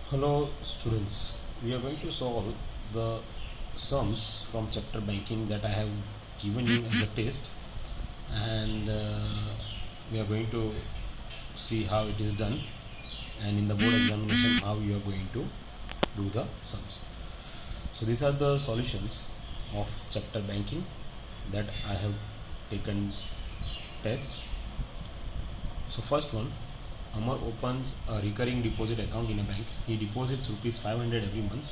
Hello students, we are going to solve the sums from chapter banking that I have given you as a test, and we are going to see how it is done, and in the board examination how you are going to do the sums. So these are the solutions of chapter banking that I have taken test. So first one, Amar opens a recurring deposit account in a bank. He deposits rupees 500 every month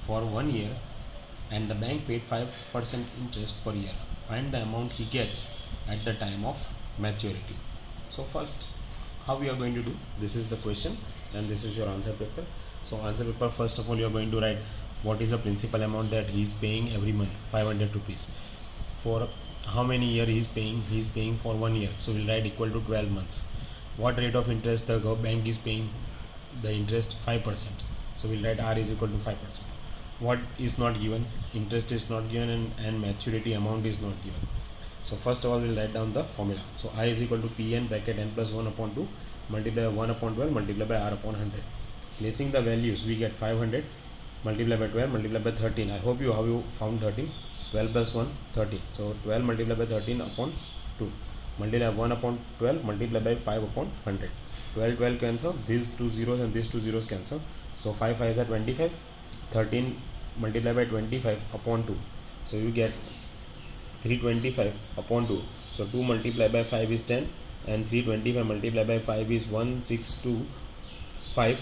for 1 year, and the bank paid 5% interest per year. Find the amount he gets at the time of maturity. So first, how we are going to do? This is the question and this is your answer paper. So answer paper, first of all, you are going to write what is the principal amount that he is paying every month, 500 rupees. For how many year he is paying? He is paying for 1 year. So we'll write equal to 12 months. What rate of interest the bank is paying? The interest 5%. So we'll write R is equal to 5%. What is not given? Interest is not given and maturity amount is not given. So first of all, we'll write down the formula. So I is equal to Pn bracket n plus 1 upon 2 multiplied by 1 upon 12 multiplied by R upon 100. Placing the values, we get 500 multiplied by 12 multiplied by 13. I hope you found 13. 12 plus 1, 13. So 12 multiplied by 13 upon 2. Multiply 1 upon 12 multiply by 5 upon 100. 12 cancel, these two zeros and these two zeros cancel. So 5 5 is 25. 13 multiply by 25 upon 2. So you get 325 upon 2. So 2 multiplied by 5 is 10 and 325 multiplied by 5 is 1625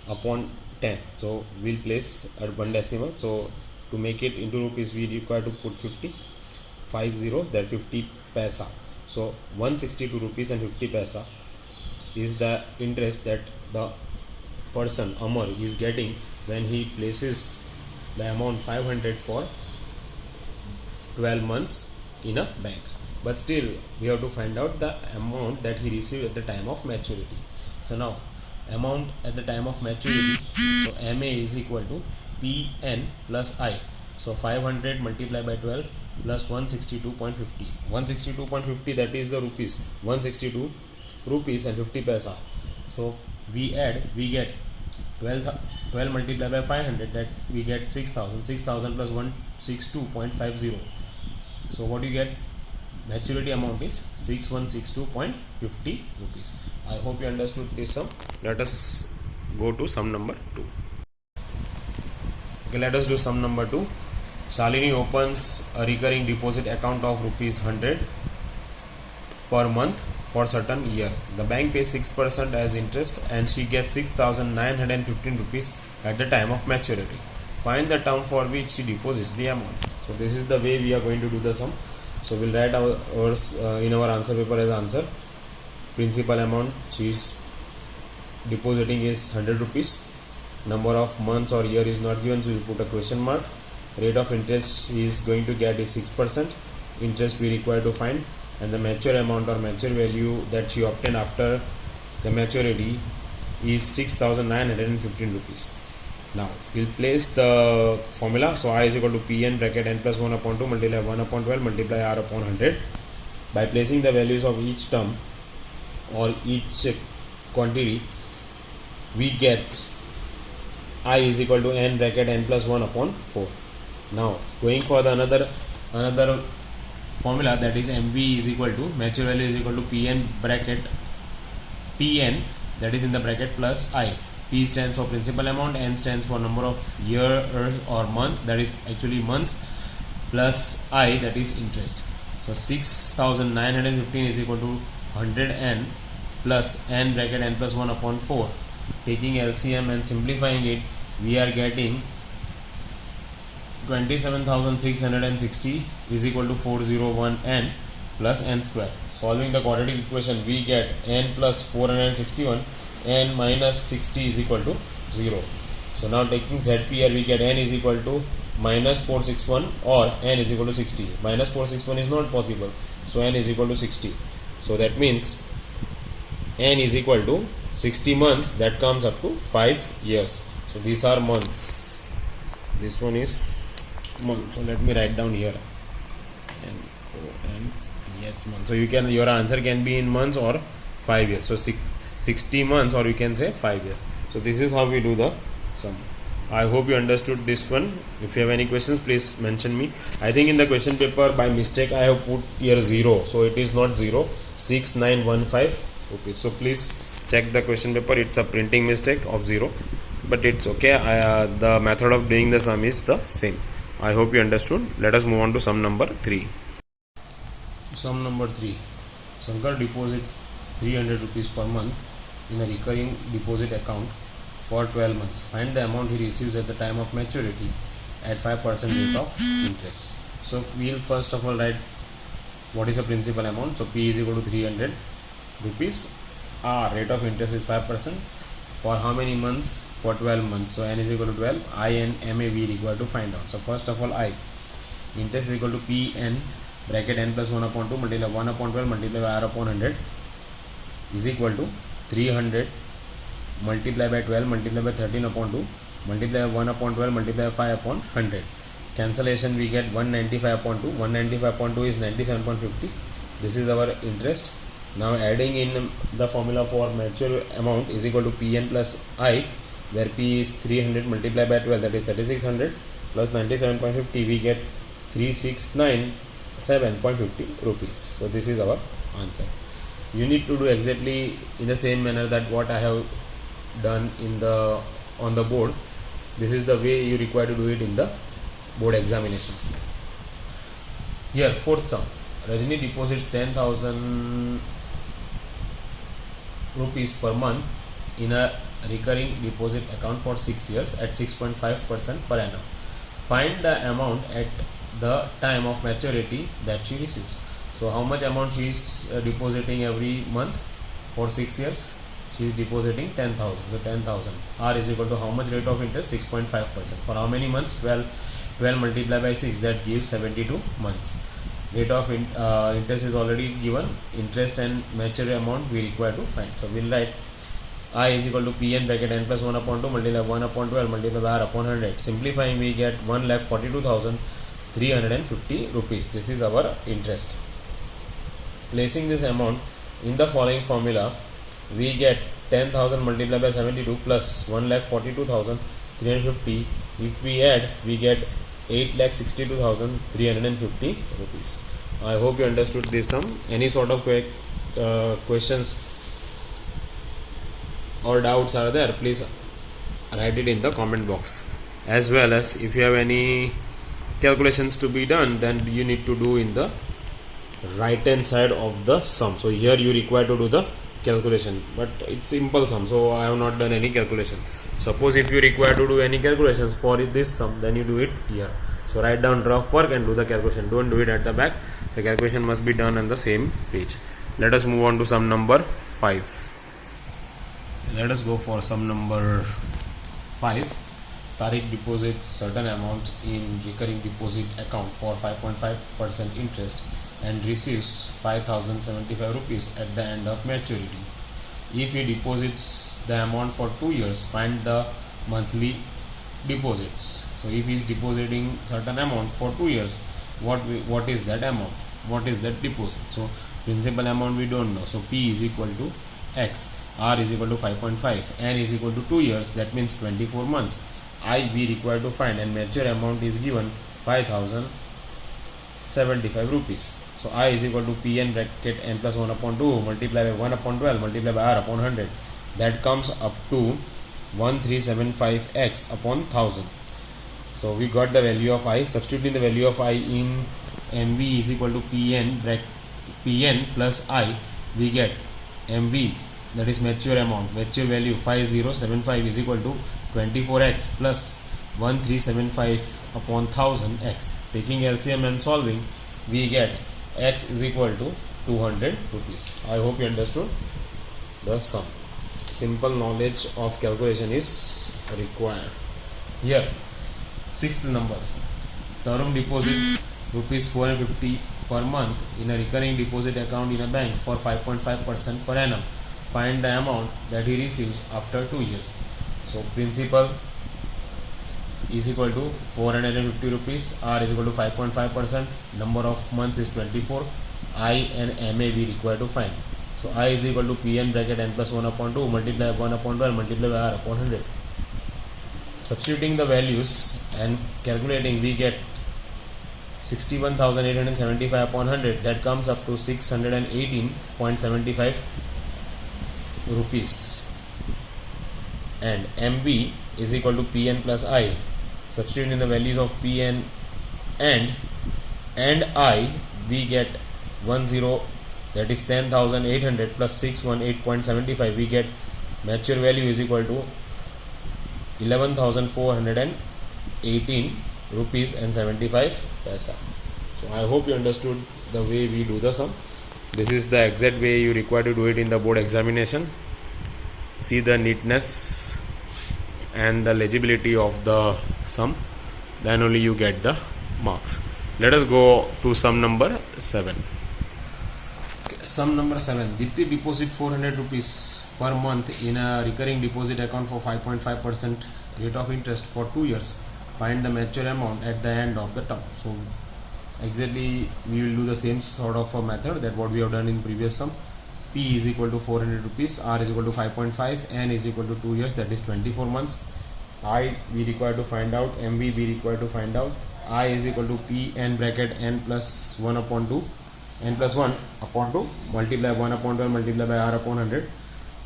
upon 10. So we'll place at one decimal. So to make it into rupees, we require to put 50. 50, that 50 paisa. So 162 rupees and 50 paisa is the interest that the person Amar is getting when he places the amount 500 for 12 months in a bank. But still we have to find out the amount that he received at the time of maturity. So now amount at the time of maturity, so MA is equal to PN plus I. So 500 multiplied by 12 plus 162.50. 162.50, that is the rupees. 162 rupees and 50 paisa. So we add, we get 12 multiplied by 500, that we get 6000. 6000 plus 162.50. So what you get? Maturity amount is 6162.50 rupees. I hope you understood this sum. Let us go to sum number 2. Okay, let us do sum number 2. Shalini opens a recurring deposit account of rupees 100 per month for certain year. The bank pays 6% as interest and she gets 6,915 rupees at the time of maturity. Find the term for which she deposits the amount. So this is the way we are going to do the sum. So we'll write ours in our answer paper as answer. Principal amount she is depositing is 100 rupees. Number of months or year is not given, so we put a question mark. Rate of interest she is going to get is 6%. Interest we require to find, and the mature amount or mature value that she obtained after the maturity is 6,915 rupees. Now we'll place the formula. So I is equal to Pn bracket n plus 1 upon 2 multiply 1 upon 12 multiply R upon 100. By placing the values of each term or each quantity, we get I is equal to n bracket n plus 1 upon 4. Now going for the another formula, that is MV is equal to mature value is equal to Pn bracket Pn, that is in the bracket, plus I. P stands for principal amount, N stands for number of years or month, that is actually months, plus I, that is interest. So 6,915 is equal to 100n plus n bracket n plus 1 upon 4. Taking LCM and simplifying it, we are getting 27,660 is equal to 401n plus n square. Solving the quadratic equation, we get n plus 461, n minus 60 is equal to 0. So now taking ZP, we get n is equal to minus 461 or n is equal to 60. Minus 461 is not possible, so n is equal to 60. So that means n is equal to 60 months, that comes up to 5 years. So these are months. This one is month. So let me write down here month. So you can, your answer can be in months or 5 years. So 60 months, or you can say 5 years. So this is how we do the sum. I hope you understood this one. If you have any questions, please mention me. I think in the question paper by mistake I have put here 0, so it is not 0, 6915 rupees. So please check the question paper. It's a printing mistake of 0, but it's okay. The method of doing the sum is the same. I hope you understood. Let us move on to sum number 3. Sum number 3. Shankar deposits 300 rupees per month in a recurring deposit account for 12 months. Find the amount he receives at the time of maturity at 5% rate of interest. So we'll first of all write what is the principal amount. So P is equal to 300 rupees. Rate of interest is 5%. For how many months? For 12 months. So N is equal to 12. I and MA we require to find out. So first of all, I. Interest is equal to Pn bracket n plus 1 upon 2 multiply 1 upon 12 multiply by R upon 100 is equal to 300 multiply by 12 multiply by 13 upon 2 multiply by 1 upon 12 multiply by 5 upon 100. Cancellation we get 195 upon 2. 195 upon 2 is 97.50. This is our interest. Now adding in the formula for mature amount is equal to Pn plus I, where P is 300 multiplied by 12, that is 3600 plus 97.50, we get 3697.50 rupees. So this is our answer. You need to do exactly in the same manner that what I have done on the board. This is the way you require to do it in the board examination. Here, fourth sum. Rajni deposits 10,000 rupees per month in a recurring deposit account for 6 years at 6.5% per annum. Find the amount at the time of maturity that she receives. So how much amount she is depositing every month for 6 years? She is depositing 10,000. So 10,000. R is equal to how much rate of interest? 6.5%. For how many months? 12 multiplied by 6, that gives 72 months. Rate of interest is already given. Interest and mature amount we require to find. So we'll write I is equal to Pn bracket n plus 1 upon 2 multiply 1 upon 12 multiply by R upon 100. Simplifying we get 1,42,350 rupees. This is our interest. Placing this amount in the following formula, we get 10,000 multiplied by 72 plus 1,42,350. If we add, we get 8,62,350 rupees. I hope you understood this sum. Any sort of questions or doubts are there, please write it in the comment box. As well as if you have any calculations to be done, then you need to do in the right hand side of the sum. So here you require to do the calculation, but it's simple sum, so I have not done any calculation. Suppose if you require to do any calculations for this sum, then you do it here. So write down rough work and do the calculation. Don't do it at the back. The calculation must be done on the same page. Let us move on to sum number 5. Let us go for sum number 5. Tariq deposits certain amount in recurring deposit account for 5.5% interest and receives 5,075 rupees at the end of maturity. If he deposits the amount for 2 years, find the monthly deposits. So if he is depositing certain amount for 2 years, what is that amount? What is that deposit? So principal amount we don't know. So P is equal to X, R is equal to 5.5, N is equal to 2 years, that means 24 months. I we require to find, and mature amount is given 5,075 rupees. So I is equal to Pn bracket n plus 1 upon 2 multiply by 1 upon 12 multiply by R upon 100. That comes up to 1375x upon 1000. So we got the value of I. Substituting the value of I in MV is equal to Pn plus I. We get MV, that is mature amount. Mature value 5075 is equal to 24x plus 1375 upon 1000x. Taking LCM and solving, we get x is equal to 200 rupees. I hope you understood the sum. Simple knowledge of calculation is required. Here, sixth number. Term deposit rupees 450 per month in a recurring deposit account in a bank for 5.5% per annum. Find the amount that he receives after 2 years. So principal is equal to 450 rupees. R is equal to 5.5%. Number of months is 24. I and MA we require to find. So I is equal to Pn bracket n plus 1 upon 2 multiply 1 upon 12 multiply by R upon 100. Substituting the values and calculating, we get 61,875 upon 100, that comes up to 618.75 rupees. And MV is equal to Pn plus I. Substituting the values of Pn and I, we get 10, that is 10,800 plus 618.75, we get mature value is equal to 11,418 rupees and 75 paisa. So I hope you understood the way we do the sum. This is the exact way you require to do it in the board examination. See the neatness and the legibility of the sum, then only you get the marks. Let us go to sum number 7. Sum number 7. Dipti deposit 400 rupees per month in a recurring deposit account for 5.5% rate of interest for 2 years. Find the mature amount at the end of the term. So exactly we will do the same sort of a method that what we have done in previous sum. P is equal to 400 rupees, R is equal to 5.5, N is equal to 2 years, that is 24 months. I we require to find out, MV we require to find out. I is equal to P n bracket n plus 1 upon 2, n plus 1 upon 2 multiply 1 upon 12 multiply by R upon 100.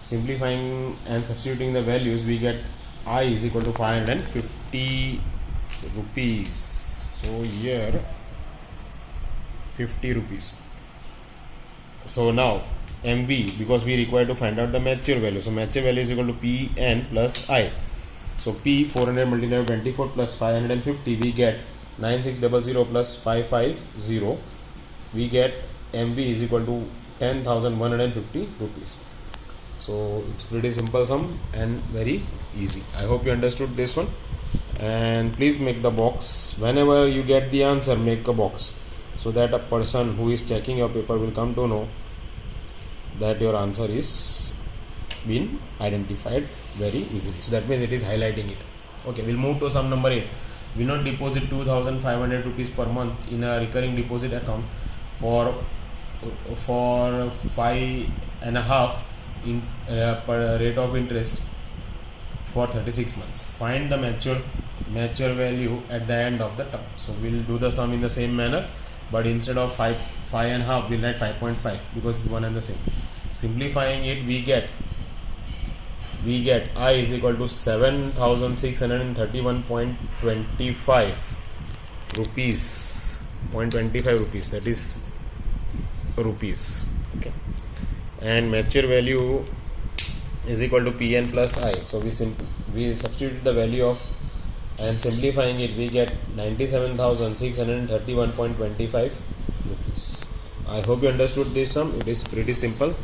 Simplifying and substituting the values, we get I is equal to 550 rupees. So here 50 rupees. So now MV, because we require to find out the mature value, so mature value is equal to Pn plus I. So P 400 multiplied by 24 plus 550, we get 9600 plus 550, we get MV is equal to 10,150 rupees. So it's pretty simple sum and very easy. I hope you understood this one, and please make the box. Whenever you get the answer, make a box so that a person who is checking your paper will come to know that your answer is been identified very easily. So that means it is highlighting it. Okay, we'll move to sum number 8. We not deposit 2,500 rupees per month in a recurring deposit account for 5.5 in per rate of interest for 36 months. Find the mature value at the end of the term. So we'll do the sum in the same manner, but instead of 5.5 we'll write 5.5 because it's one and the same. Simplifying it, we get I is equal to 7,631.25 rupees, 0.25 rupees, that is rupees. Okay, and mature value is equal to Pn plus I. So we substitute the value of, and simplifying it, we get 97,631.25 rupees. I hope you understood this sum. It is pretty simple.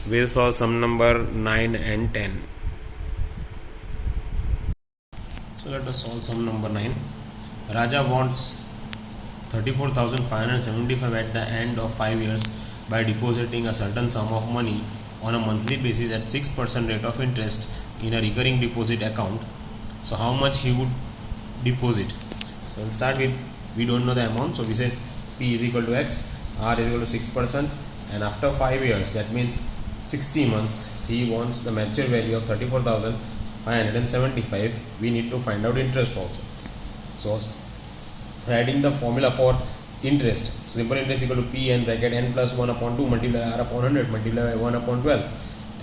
We'll solve sum number 9 and 10. So let us solve sum number 9. Raja wants 34,575 at the end of 5 years by depositing a certain sum of money on a monthly basis at 6% rate of interest in a recurring deposit account. So how much he would deposit? So we'll start with, we don't know the amount, so we say P is equal to X, R is equal to 6%, and after 5 years, that means 60 months, he wants the mature value of 34,575. We need to find out interest also. So writing the formula for interest, simple interest equal to P n bracket n plus 1 upon 2 multiply R upon 100 multiply by 1 upon 12,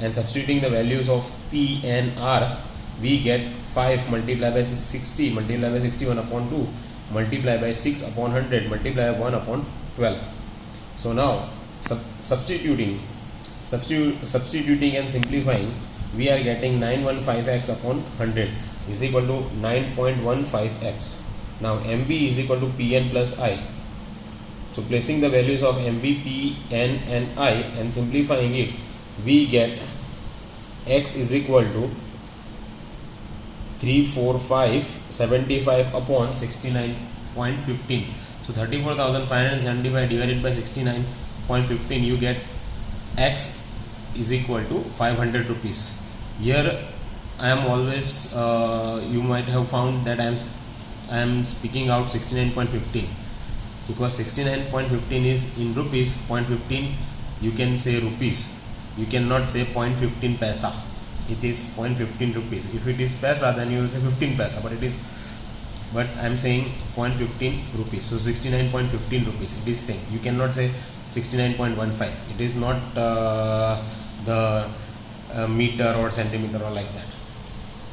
and substituting the values of P and R, we get 5 multiplied by 60 multiplied by 61 upon 2 multiplied by 6 upon 100 multiplied by 1 upon 12. So now substituting and simplifying, we are getting 915x upon 100 is equal to 9.15x. Now MV is equal to Pn plus I. So placing the values of MV, P, N and I and simplifying it, we get X is equal to 34575 upon 69.15. So 34,575 divided by 69.15, you get X is equal to 500 rupees. Here I am always, you might have found that I am speaking out 69.15 because 69.15 is in rupees, 0.15 you can say rupees. You cannot say 0.15 paisa. It is 0.15 rupees. If it is paisa, then you will say 15 paisa. But I am saying 0.15 rupees. So 69.15 rupees. It is saying. You cannot say 69.15. It is not the meter or centimeter or like that.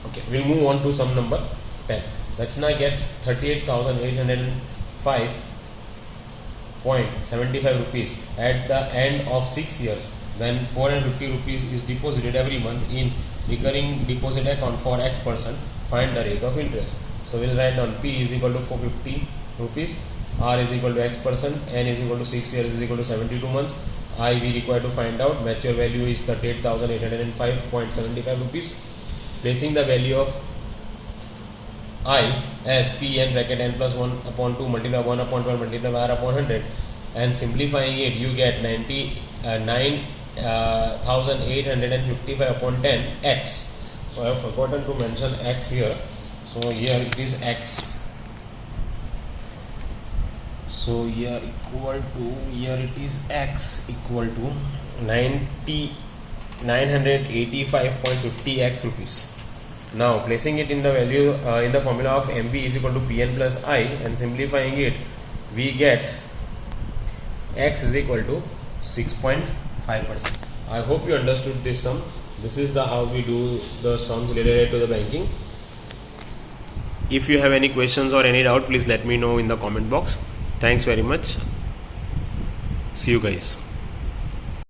Okay, we'll move on to sum number 10. Rachna gets 38,805.75 rupees at the end of 6 years when 450 rupees is deposited every month in recurring deposit account for X person. Find the rate of interest. So we'll write down P is equal to 450 rupees, R is equal to X person, N is equal to 6 years is equal to 72 months. I we require to find out. Mature value is 38,805.75 rupees. Placing the value of I as P n bracket n plus 1 upon 2 multiply 1 upon 12 multiply R upon 100 and simplifying it, you get 99,855 upon 10 x. So I have forgotten to mention x here. So here it is x. So here it is x equal to 985.50 x rupees. Now placing it in the value in the formula of MV is equal to Pn plus I and simplifying it, we get x is equal to 6.5%. I hope you understood this sum. This is the how we do the sums related to the banking. If you have any questions or any doubt, please let me know in the comment box. Thanks very much. See you guys.